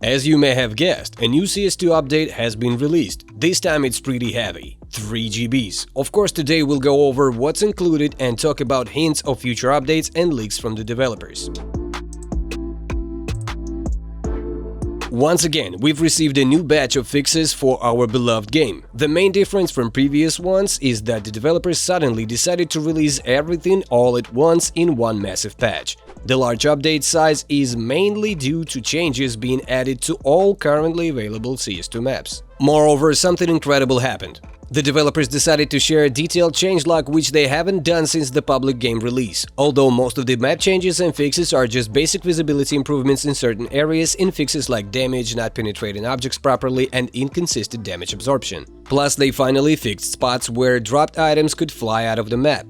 As you may have guessed, a new CS2 update has been released. This time it's pretty heavy, 3 GBs. Of course, today we'll go over what's included and talk about hints of future updates and leaks from the developers. Once again, we've received a new batch of fixes for our beloved game. The main difference from previous ones is that the developers suddenly decided to release everything all at once in one massive patch. The large update size is mainly due to changes being added to all currently available CS2 maps. Moreover, something incredible happened. The developers decided to share a detailed changelog which they haven't done since the public game release, although most of the map changes and fixes are just basic visibility improvements in certain areas in fixes like damage, not penetrating objects properly, and inconsistent damage absorption. Plus, they finally fixed spots where dropped items could fly out of the map.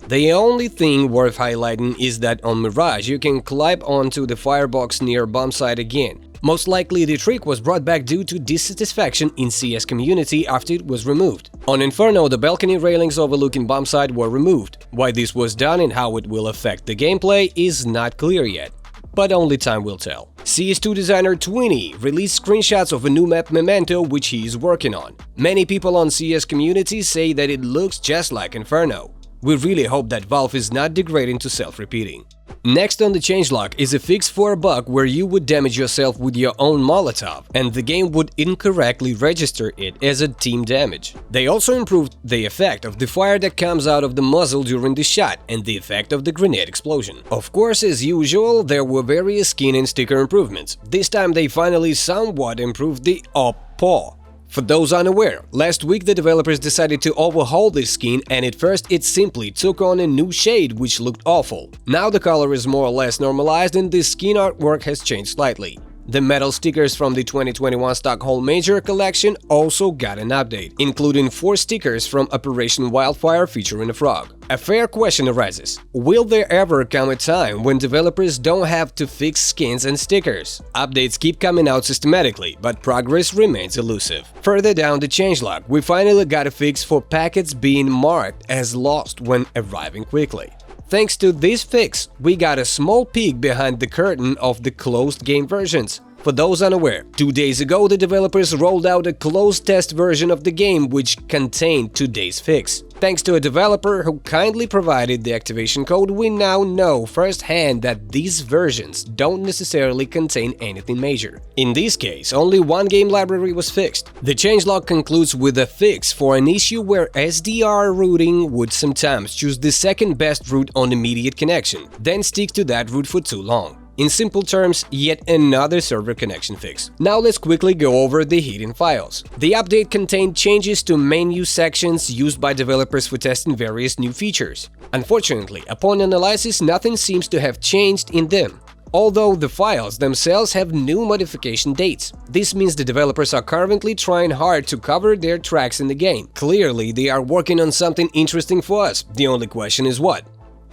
The only thing worth highlighting is that on Mirage you can climb onto the firebox near bomb site again. Most likely the trick was brought back due to dissatisfaction in CS community after it was removed. On Inferno, the balcony railings overlooking bomb site were removed. Why this was done and how it will affect the gameplay is not clear yet, but only time will tell. CS2 designer Twinny released screenshots of a new Map Memento which he is working on. Many people on CS community say that it looks just like Inferno. We really hope that Valve is not degrading to self-repeating. Next on the changelog is a fix for a bug where you would damage yourself with your own Molotov, and the game would incorrectly register it as a team damage. They also improved the effect of the fire that comes out of the muzzle during the shot and the effect of the grenade explosion. Of course, as usual, there were various skin and sticker improvements. This time they finally somewhat improved the up paw. For those unaware, last week the developers decided to overhaul this skin, and at first it simply took on a new shade which looked awful. Now the color is more or less normalized and the skin artwork has changed slightly. The metal stickers from the 2021 Stockholm Major collection also got an update, including 4 stickers from Operation Wildfire featuring a frog. A fair question arises: will there ever come a time when developers don't have to fix skins and stickers? Updates keep coming out systematically, but progress remains elusive. Further down the changelog, we finally got a fix for packets being marked as lost when arriving quickly. Thanks to this fix, we got a small peek behind the curtain of the closed game versions. For those unaware, 2 days ago the developers rolled out a closed test version of the game which contained today's fix. Thanks to a developer who kindly provided the activation code, we now know firsthand that these versions don't necessarily contain anything major. In this case, only one game library was fixed. The changelog concludes with a fix for an issue where SDR routing would sometimes choose the second best route on immediate connection, then stick to that route for too long. In simple terms, yet another server connection fix. Now let's quickly go over the hidden files. The update contained changes to menu sections used by developers for testing various new features. Unfortunately, upon analysis, nothing seems to have changed in them, although the files themselves have new modification dates. This means the developers are currently trying hard to cover their tracks in the game. Clearly, they are working on something interesting for us. The only question is what?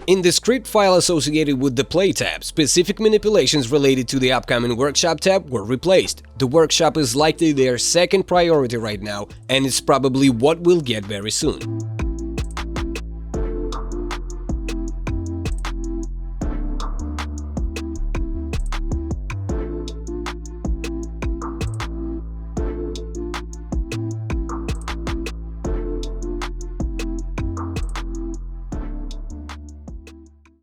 In the script file associated with the Play tab, specific manipulations related to the upcoming Workshop tab were replaced. The Workshop is likely their second priority right now, and it's probably what we'll get very soon.